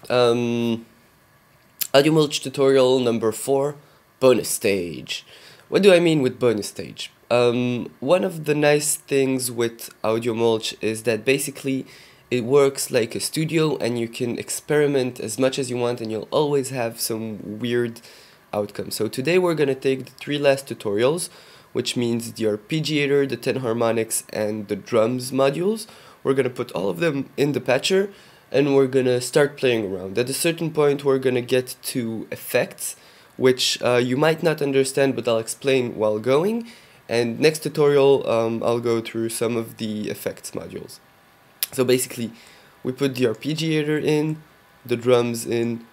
Um, AudioMulch tutorial number 4, bonus stage. What do I mean with bonus stage? One of the nice things with AudioMulch is that basically it works like a studio and you can experiment as much as you want and you'll always have some weird outcomes. So today we're going to take the 3 last tutorials, which means the arpeggiator, the 10 harmonics, and the drums modules. We're going to put all of them in the patcher and we're going to start playing around. At a certain point we're going to get to effects, which you might not understand, but I'll explain while going. And next tutorial I'll go through some of the effects modules. So basically we put the arpeggiator in, the drums in,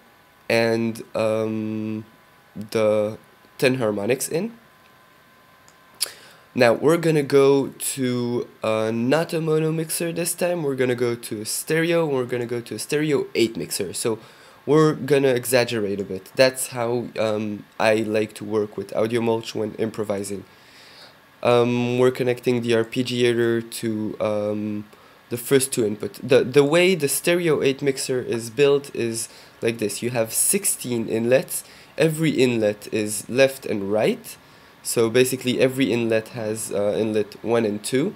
and the 10 harmonics in. Now we're gonna go to not a mono mixer this time, we're gonna go to a stereo, we're gonna go to a stereo 8 mixer. So we're gonna exaggerate a bit. That's how I like to work with AudioMulch when improvising. We're connecting the arpeggiator to the first 2 inputs. The way the stereo 8 mixer is built is like this. You have 16 inlets. Every inlet is left and right. So basically every inlet has inlet 1 and 2,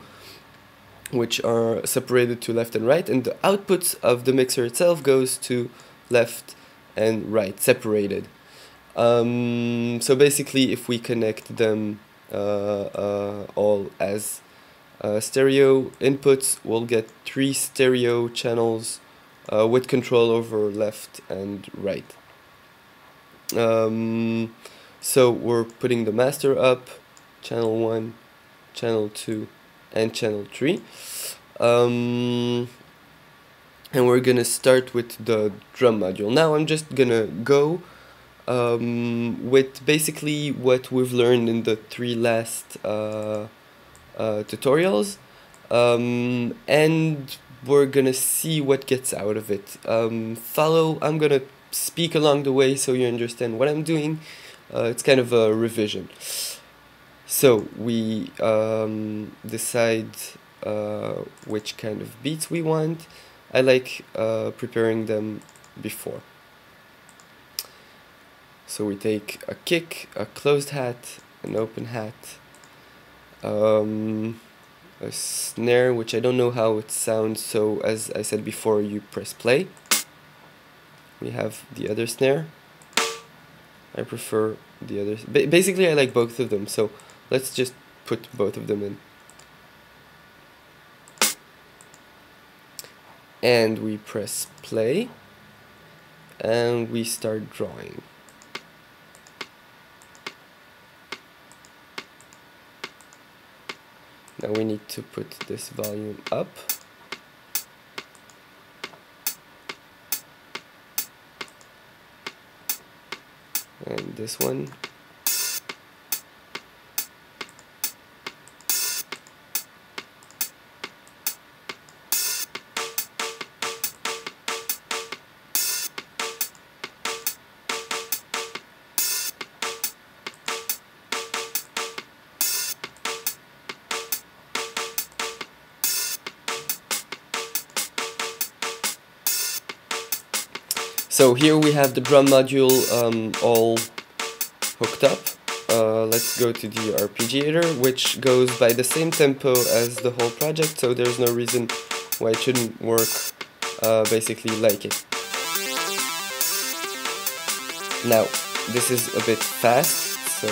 which are separated to left and right, and the outputs of the mixer itself goes to left and right, separated. So basically if we connect them all as stereo inputs, we'll get 3 stereo channels with control over left and right. So we're putting the master up, channel 1, channel 2, and channel 3. And we're gonna start with the drum module. Now I'm just gonna go with basically what we've learned in the 3 last tutorials, and we're gonna see what gets out of it. I'm gonna speak along the way so you understand what I'm doing. It's kind of a revision. So we decide which kind of beats we want. I like preparing them before. So we take a kick, a closed hat, an open hat, a snare, which I don't know how it sounds, so as I said before, you press play. We have the other snare. I prefer the others. Basically I like both of them, so let's just put both of them in. And we press play and we start drawing. Now we need to put this volume up. And this one. So here we have the drum module all hooked up. Let's go to the arpeggiator, which goes by the same tempo as the whole project, so there's no reason why it shouldn't work basically like it. Now, this is a bit fast, so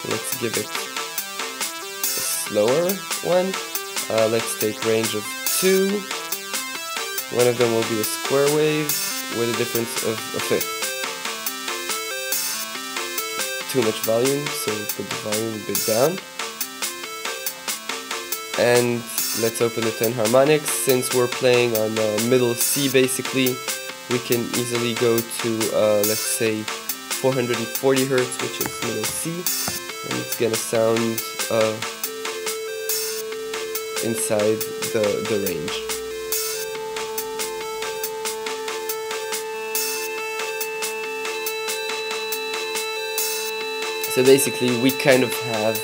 let's give it a slower one. Let's take range of 2. One of them will be a square wave with a difference of a fifth. Too much volume, so put the volume a bit down. And let's open the 10 harmonics. Since we're playing on middle C basically, we can easily go to let's say 440 Hertz, which is middle C, and it's gonna sound inside the range. So basically we kind of have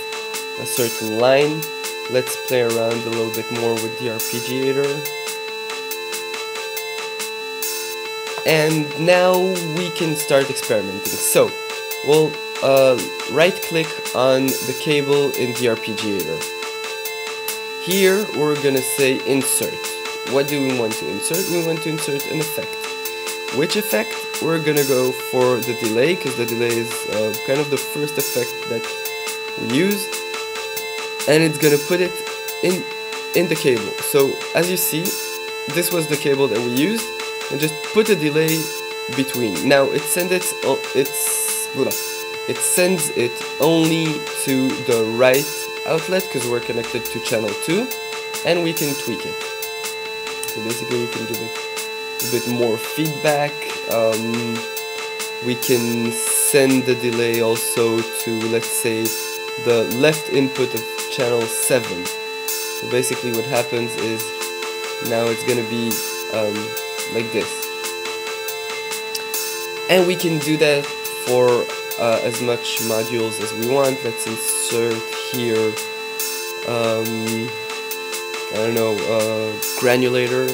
a certain line. Let's play around a little bit more with the arpeggiator. And now we can start experimenting. So we'll right click on the cable in the arpeggiator. Here we're gonna say insert. What do we want to insert? We want to insert an effect. Which effect? We're gonna go for the delay, because the delay is kind of the first effect that we use, and it's gonna put it in the cable. So as you see, this was the cable that we used, and just put a delay between. Now it sends it only to the right outlet because we're connected to channel 2, and we can tweak it. So basically we can give it a bit more feedback. We can send the delay also to, let's say, the left input of channel 7. So basically what happens is now it's gonna be like this. And we can do that for as much modules as we want. Let's insert here, I don't know, granulator.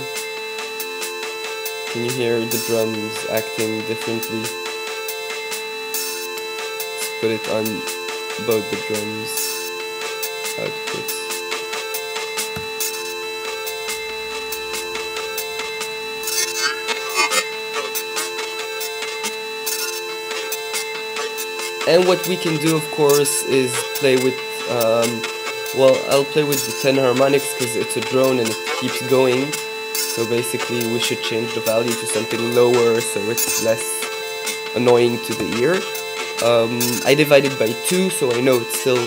Can you hear the drums acting differently? Let's put it on both the drums outputs. And what we can do, of course, is play with, well, I'll play with the 10 harmonics because it's a drone and it keeps going. So basically we should change the value to something lower so it's less annoying to the ear. I divided by 2 so I know it's still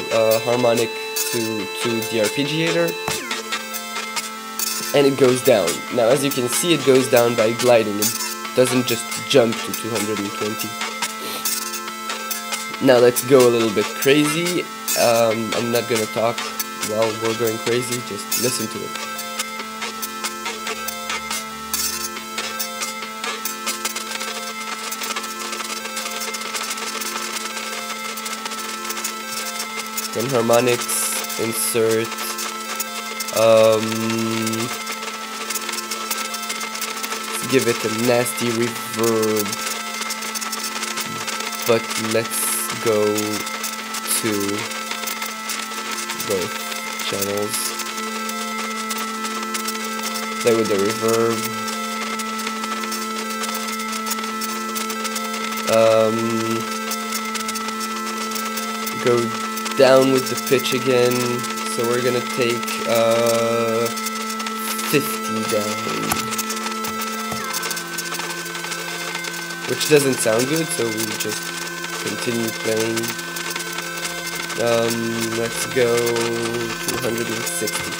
harmonic to the arpeggiator. And it goes down. Now as you can see, it goes down by gliding. It doesn't just jump to 220. Now let's go a little bit crazy. I'm not gonna talk while we're going crazy, just listen to it. Then harmonics, insert, let's give it a nasty reverb, but let's go to both channels, play with the reverb, go down with the pitch again, so we're gonna take 50 down, which doesn't sound good, so we just continue playing. Let's go 260.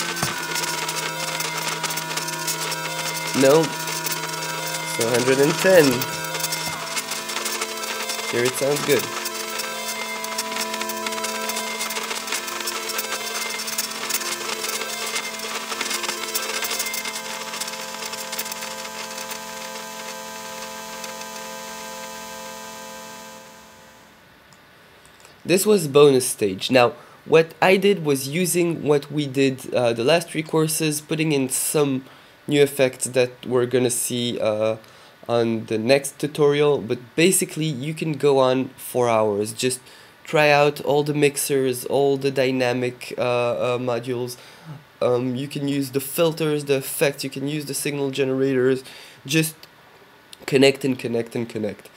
No, so 110. Here it sounds good. This was bonus stage. Now, what I did was using what we did the last 3 courses, putting in some new effects that we're gonna see on the next tutorial, but basically you can go on for hours. Just try out all the mixers, all the dynamic modules. You can use the filters, the effects, you can use the signal generators. Just connect and connect and connect.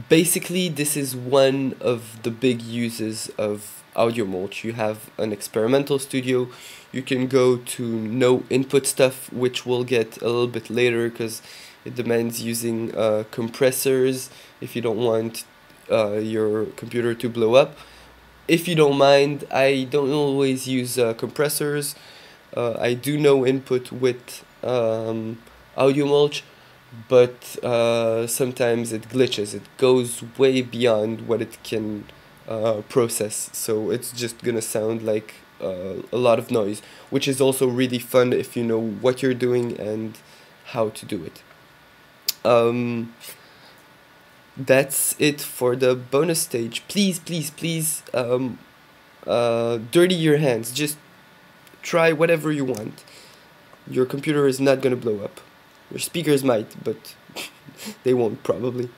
Basically, this is one of the big uses of AudioMulch. You have an experimental studio. You can go to no input stuff, which we'll get a little bit later because it demands using compressors if you don't want your computer to blow up. If you don't mind, I don't always use compressors. I do no input with AudioMulch, but sometimes it glitches. It goes way beyond what it can process, so it's just gonna sound like a lot of noise, which is also really fun if you know what you're doing and how to do it. That's it for the bonus stage. Please, please, please, dirty your hands. Just try whatever you want. Your computer is not gonna blow up. Your speakers might, but they won't probably.